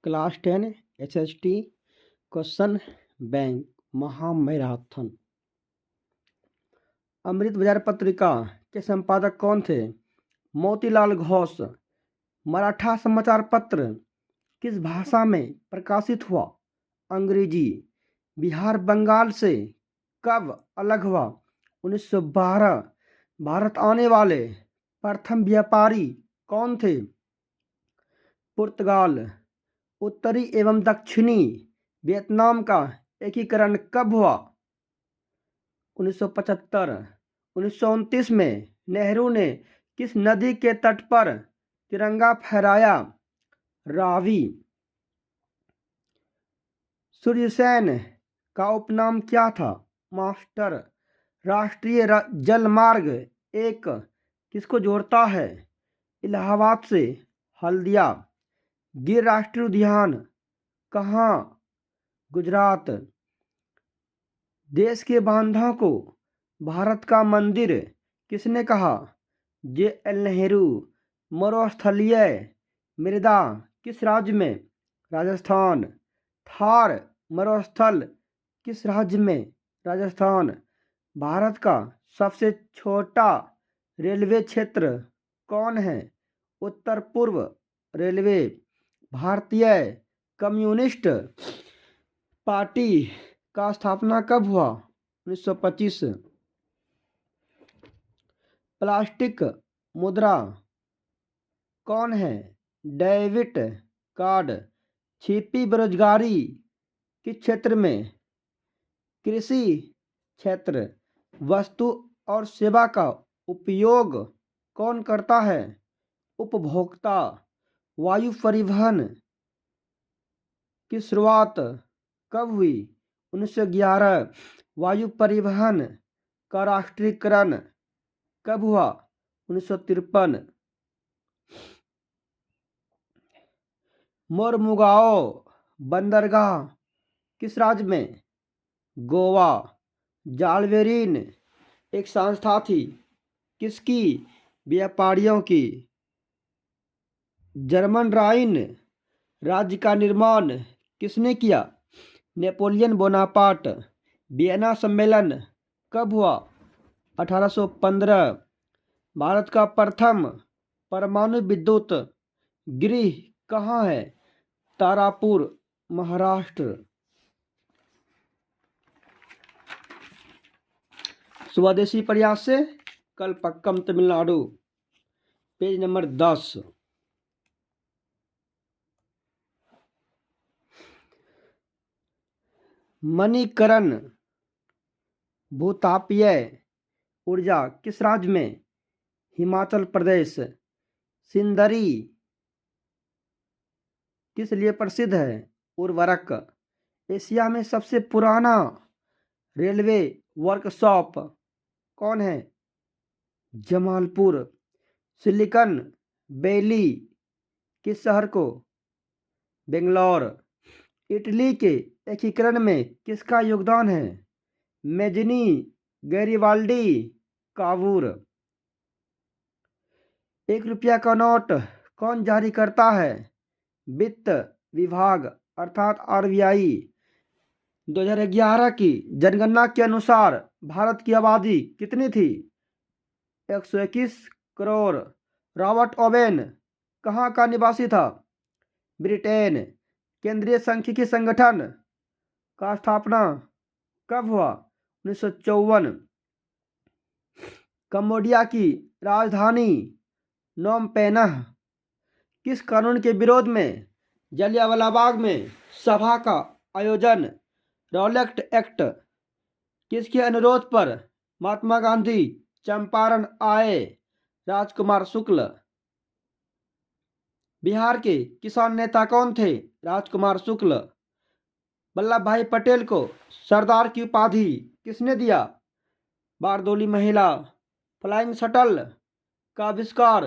Class 10 HST question bank महामैराथन। अमृत बाजार पत्रिका के संपादक कौन थे? मोतीलाल घोष। मराठा समाचार पत्र किस भाषा में प्रकाशित हुआ? अंग्रेजी। बिहार बंगाल से कब अलग हुआ? 1912। भारत आने वाले प्रथम व्यापारी कौन थे? पुर्तगाल। उत्तरी एवं दक्षिणी वियतनाम का एकीकरण कब हुआ? 1975। 1929 में नेहरू ने किस नदी के तट पर तिरंगा फहराया? रावी। सूर्यसेन का उपनाम क्या था? मास्टर। राष्ट्रीय जलमार्ग एक किसको जोड़ता है? इलाहाबाद से हल्दिया। गिर राष्ट्रीय उद्यान कहाँ? गुजरात। देश के बांधों को भारत का मंदिर किसने कहा? JL नेहरू। मरुस्थलीय मृदा किस राज्य में? राजस्थान। थार मरुस्थल किस राज्य में? राजस्थान। भारत का सबसे छोटा रेलवे क्षेत्र कौन है? उत्तर पूर्व रेलवे। भारतीय कम्युनिस्ट पार्टी का स्थापना कब हुआ? 1925। प्लास्टिक मुद्रा कौन है? Debit card. छिपी बेरोजगारी किस क्षेत्र में? कृषि क्षेत्र। वस्तु और सेवा का उपयोग कौन करता है? उपभोक्ता। वायु परिवहन की शुरुआत कब हुई? 1911। वायु परिवहन का राष्ट्रीयकरण कब हुआ? 1953। मोरमुगाओ बंदरगाह किस राज्य में? गोवा। जालवेरिन एक संस्था थी किसकी? व्यापारियों की। जर्मन राइन राज्य का निर्माण किसने किया? Napoleon Bonaparte. वियना सम्मेलन कब हुआ? 1815। भारत का प्रथम परमाणु विद्युत गृह कहाँ है? तारापुर, महाराष्ट्र। स्वदेशी प्रयास से कलपक्कम, तमिलनाडु। Page number 10। मणिकरण भूतापीय ऊर्जा किस राज्य में? हिमाचल प्रदेश। सिंदरी किस लिए प्रसिद्ध है? उर्वरक। एशिया में सबसे पुराना रेलवे वर्कशॉप कौन है? जमालपुर। सिलिकन वैली किस शहर को? बेंगलोर। इटली के एकीकरण में किसका योगदान है? Mazzini, Garibaldi, Cavour. 1 रुपया का नोट कौन जारी करता है? वित्त विभाग अर्थात RBI। 2011 की जनगणना के अनुसार भारत की आबादी कितनी थी? 121 करोड़। रॉबर्ट ओवेन कहाँ का निवासी था? ब्रिटेन। केंद्रीय सांख्यिकी संगठन का स्थापना कब हुआ? 1954। कंबोडिया की राजधानी नोम पेन्ह किस कानून के विरोध में जलियांवाला बाग में सभा का आयोजन? Rowlatt act. किसके अनुरोध पर महात्मा गांधी चंपारण आए? राजकुमार शुक्ल। बिहार के किसान नेता कौन थे? राजकुमार शुक्ल। वल्लभ भाई पटेल को सरदार की उपाधि किसने दिया? बारदोली महिला। फ्लाइंग शटल का आविष्कार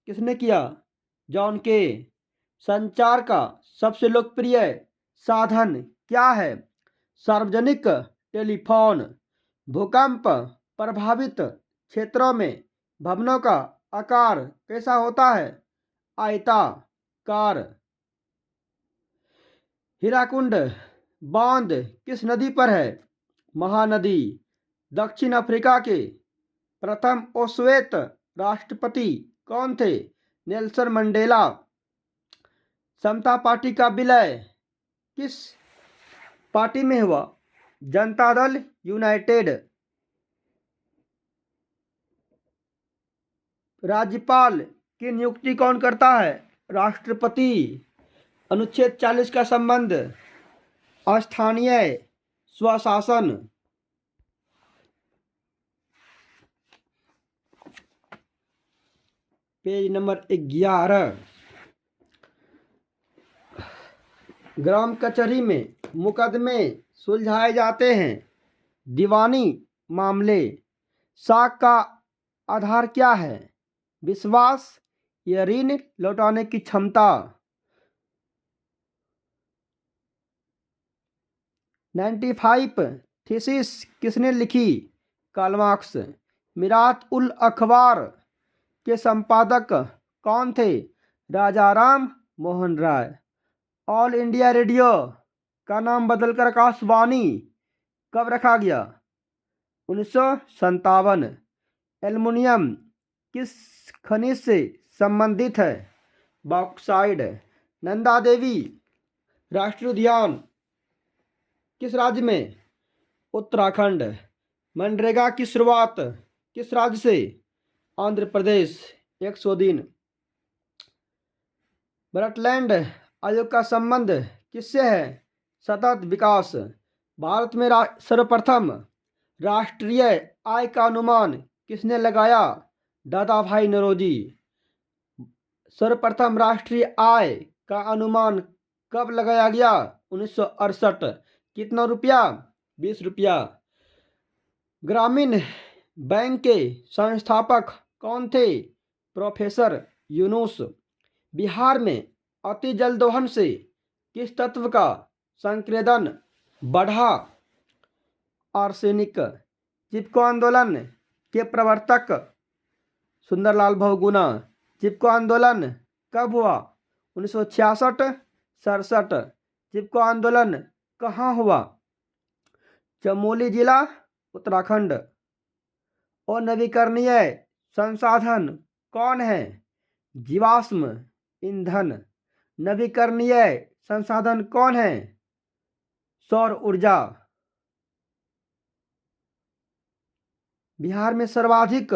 किसने किया? जॉन के। संचार का सबसे लोकप्रिय साधन क्या है? सार्वजनिक टेलीफोन। भूकंप प्रभावित क्षेत्रों में भवनों का आकार कैसा होता है? आयताकार। हीराकुंड बांध किस नदी पर है? महानदी। दक्षिण अफ्रीका के प्रथम ओश्वेत राष्ट्रपति कौन थे? Nelson Mandela. समता पार्टी का विलय किस पार्टी में हुआ? जनता दल यूनाइटेड। राज्यपाल की नियुक्ति कौन करता है? राष्ट्रपति। अनुच्छेद 40 का संबंध स्थानीय स्वशासन। Page number 11। ग्राम कचहरी में मुकदमे सुलझाए जाते हैं। दीवानी मामले। साख का आधार क्या है? विश्वास या ऋण लौटाने की क्षमता। 95 थीसिस किसने लिखी? Karl Marx. मिरात उल अखबार के संपादक कौन थे? Rajaram Mohan Roy. All India radio का नाम बदलकर आकाशवाणी कब रखा गया? 1957। एल्युमिनियम किस खनिज से संबंधित है? बॉक्साइड। नंदा देवी राष्ट्रीय उद्यान किस राज्य में? उत्तराखंड। मनरेगा की शुरुआत किस राज्य से? आंध्र प्रदेश। 100 दिन। ब्रटलैंड आयोग का संबंध किससे है? सतत विकास। भारत में सर्वप्रथम राष्ट्रीय आय का अनुमान किसने लगाया? दादा भाई नौरोजी। सर्वप्रथम राष्ट्रीय आय का अनुमान कब लगाया गया? 1968। कितना रुपया? 20 रुपया। ग्रामीण बैंक के संस्थापक कौन थे? प्रोफेसर यूनुस। बिहार में अति जल दोहन से किस तत्व का संक्रेदन बढ़ा? आर्सेनिक। चिपको आंदोलन के प्रवर्तक सुंदरलाल बहुगुणा। चिपको आंदोलन कब हुआ? 1966 67। चिपको आंदोलन कहाँ हुआ? चमोली जिला उत्तराखंड। और नवीकरणीय संसाधन कौन है? जीवाश्म ईंधन। नवीकरणीय संसाधन कौन है? सौर ऊर्जा। बिहार में सर्वाधिक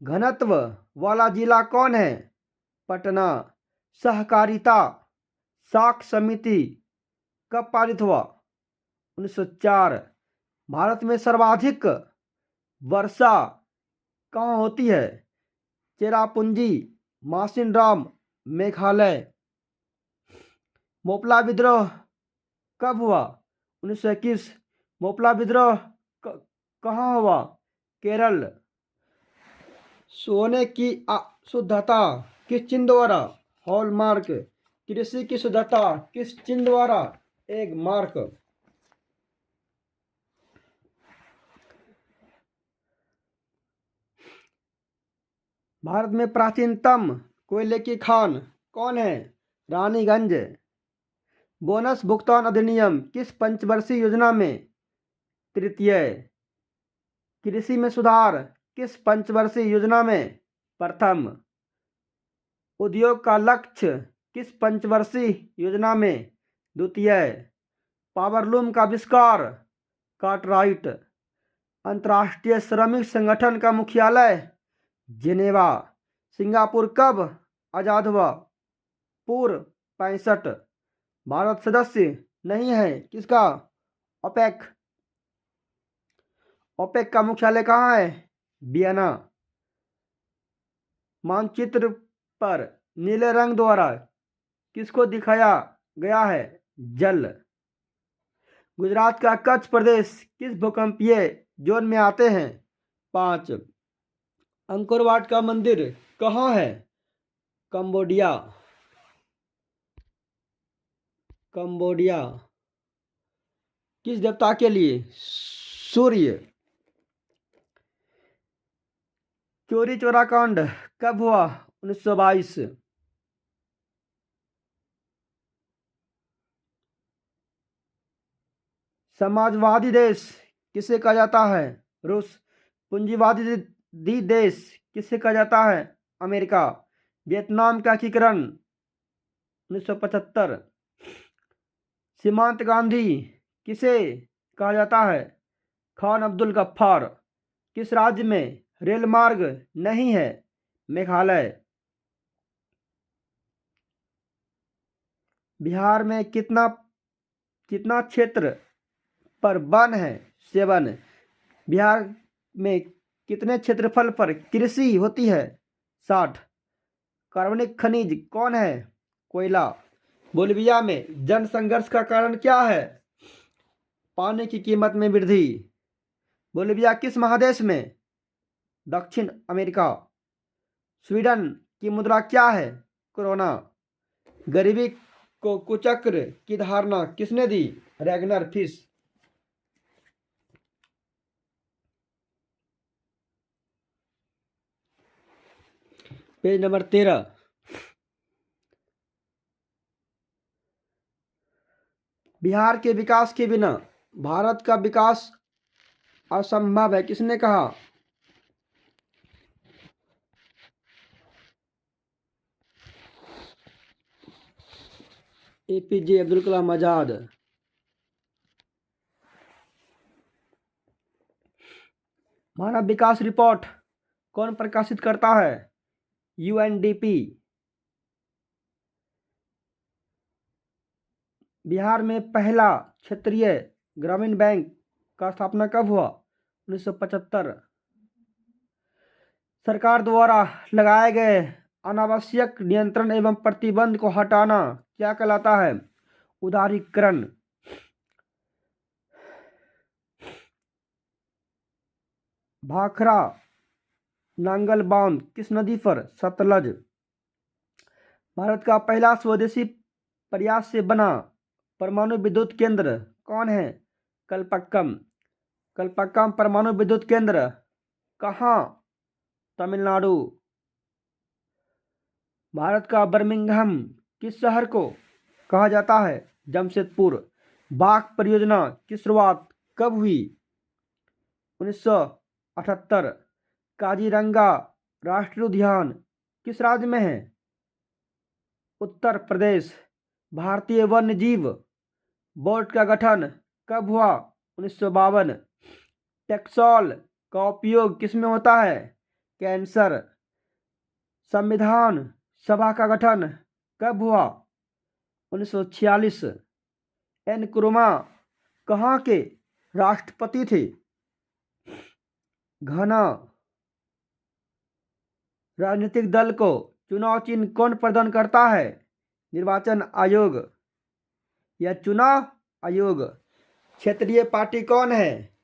घनत्व वाला जिला कौन है? पटना। सहकारिता साख समिति कब पारित हुआ? 1904। भारत में सर्वाधिक वर्षा कहाँ होती है? चेरापूंजी मासिनराम मेघालय। मोपला विद्रोह कब हुआ? 1921। मोपला विद्रोह कहाँ हुआ? केरल। सोने की शुद्धता किस चिन्ह द्वारा? हॉलमार्क। कृषि की शुद्धता किस चिन्ह द्वारा? Egg mark. भारत में प्राचीनतम कोयले की खान कौन है? रानीगंज। बोनस भुगतान अधिनियम किस पंचवर्षीय योजना में? तृतीय। कृषि में सुधार किस पंचवर्षीय योजना में? प्रथम। उद्योग का लक्ष्य किस पंचवर्षीय योजना में? द्वितीय। पावरलूम का आविष्कार? कार्टराइट। अंतर्राष्ट्रीय श्रमिक संगठन का मुख्यालय? जिनेवा। सिंगापुर कब आज़ाद हुआ? पूर्व 65। भारत सदस्य नहीं है किसका? ओपेक। ओपेक का मुख्यालय कहाँ है? वियना। मानचित्र पर नीले रंग द्वारा किसको दिखाया गया है? जल। गुजरात का कच्छ प्रदेश किस भूकंपीय जोन में आते हैं? 5। अंकोर वाट का मंदिर कहाँ है? कंबोडिया। कंबोडिया। किस देवता के लिए? सूर्य। चोरी चोरा कांड कब हुआ? 1922। समाजवादी देश किसे कहा जाता है? रूस। पूंजीवादी देश किसे कहा जाता है? अमेरिका। वियतनाम का एकीकरण 1975। सीमांत गांधी किसे कहा जाता है? खान अब्दुल गफ्फार। किस राज्य में रेल मार्ग नहीं है? मेघालय। बिहार में कितना कितना क्षेत्र पर वन है? 7। बिहार में कितने क्षेत्रफल पर कृषि होती है? 60। कार्बनिक खनिज कौन है? कोयला। बोलिविया में जन संघर्ष का कारण क्या है? पानी की कीमत में वृद्धि। बोलिविया किस महादेश में? दक्षिण अमेरिका। स्वीडन की मुद्रा क्या है? कोरोना। गरीबी को कुचक्र की धारणा किसने दी? Ragnar Frisch. Page number 13। Bihar के विकास के बिना भारत का विकास असंभव है, किसने कहा? एपीजे अब्दुल कलाम आजाद। मानव विकास रिपोर्ट कौन प्रकाशित करता है? यूएनडीपी। बिहार में पहला क्षेत्रीय ग्रामीण बैंक का स्थापना कब हुआ? 1975। सरकार द्वारा लगाए गए अनावश्यक नियंत्रण एवं प्रतिबंध को हटाना क्या कहलाता है? उदारीकरण। भाखड़ा नांगल बांध किस नदी पर? सतलज। भारत का पहला स्वदेशी प्रयास से बना परमाणु विद्युत केंद्र कौन है? कलपक्कम। कलपक्कम परमाणु विद्युत केंद्र कहाँ? तमिलनाडु। भारत का बर्मिंघम किस शहर को कहा जाता है? जमशेदपुर। बाघ परियोजना की शुरुआत कब हुई? 1978। काजीरंगा राष्ट्रीय उद्यान किस राज्य में है? उत्तर प्रदेश। भारतीय वन्य जीव बोर्ड का गठन कब हुआ? 1952। टैक्सोल का उपयोग किसमें होता है? कैंसर। संविधान सभा का गठन कब हुआ? 1946। एनक्रुमा कहाँ के राष्ट्रपति थे? घना। राजनीतिक दल को चुनाव चिन्ह कौन प्रदान करता है? निर्वाचन आयोग या चुनाव आयोग। क्षेत्रीय पार्टी कौन है?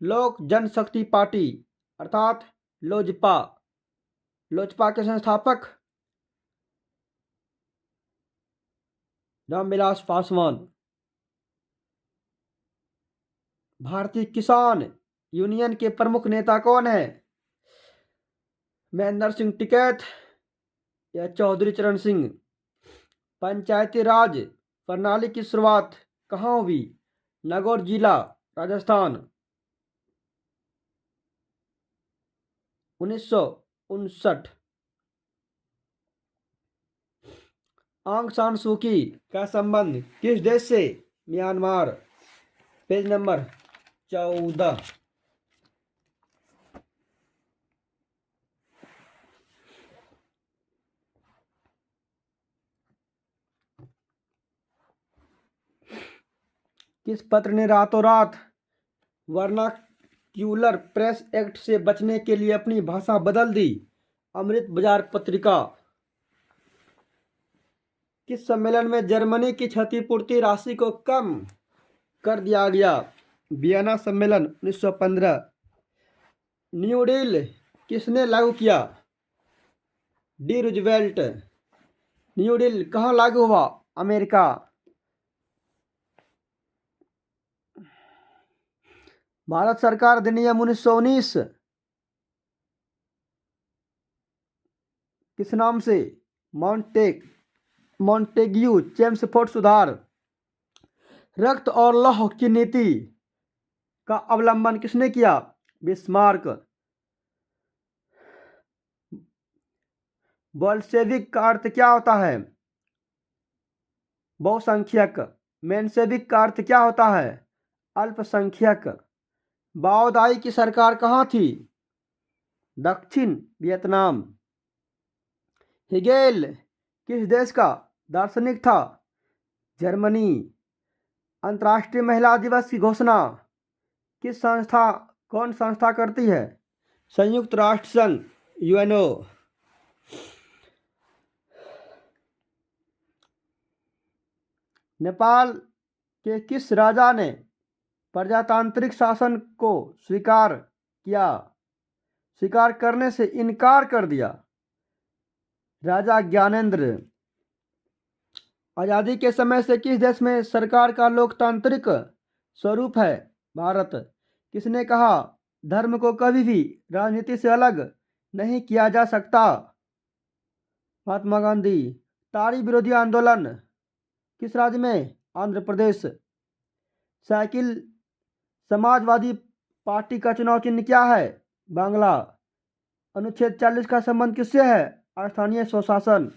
लोक जनशक्ति पार्टी अर्थात लोजपा। लोजपा के संस्थापक रामविलास पासवान। भारतीय किसान यूनियन के प्रमुख नेता कौन है? महेंद्र सिंह टिकैत या चौधरी चरण सिंह। पंचायती राज प्रणाली की शुरुआत कहाँ हुई? नागौर जिला, राजस्थान। 1959। आंग सान सू की का संबंध किस देश से? म्यांमार। Page number 14। किस पत्र ने रातों रात वर्नाक्यूलर प्रेस एक्ट से बचने के लिए अपनी भाषा बदल दी? अमृत बाजार पत्रिका। किस सम्मेलन में जर्मनी की क्षतिपूर्ति राशि को कम कर दिया गया? वियना सम्मेलन 1915। न्यू डील किसने लागू किया? D Roosevelt. न्यू डील कहाँ लागू हुआ? अमेरिका। भारत सरकार अधिनियम 1919 किस नाम से? मॉन्टेग्यू चेम्सफोर्ड सुधार। रक्त और लौह की नीति का अवलंबन किसने किया? बिस्मार्क। बोल्शेविक का अर्थ क्या होता है? बहुसंख्यक। मेंशेविक का अर्थ क्या होता है? अल्पसंख्यक। बाओदाई की सरकार कहाँ थी? दक्षिण वियतनाम। हिगेल किस देश का दार्शनिक था? जर्मनी। अंतर्राष्ट्रीय महिला दिवस की घोषणा कौन संस्था करती है? संयुक्त राष्ट्र संघ, यूएनओ। नेपाल के किस राजा ने प्रजातांत्रिक शासन को स्वीकार करने से इनकार कर दिया? राजा ज्ञानेंद्र। आजादी के समय से किस देश में सरकार का लोकतांत्रिक स्वरूप है? भारत। किसने कहा धर्म को कभी भी राजनीति से अलग नहीं किया जा सकता? महात्मा गांधी। ताड़ी विरोधी आंदोलन किस राज्य में? आंध्र प्रदेश। साइकिल समाजवादी पार्टी का चुनाव चिन्ह क्या है? बांग्ला। अनुच्छेद 40 का संबंध किससे है? स्थानीय स्वशासन।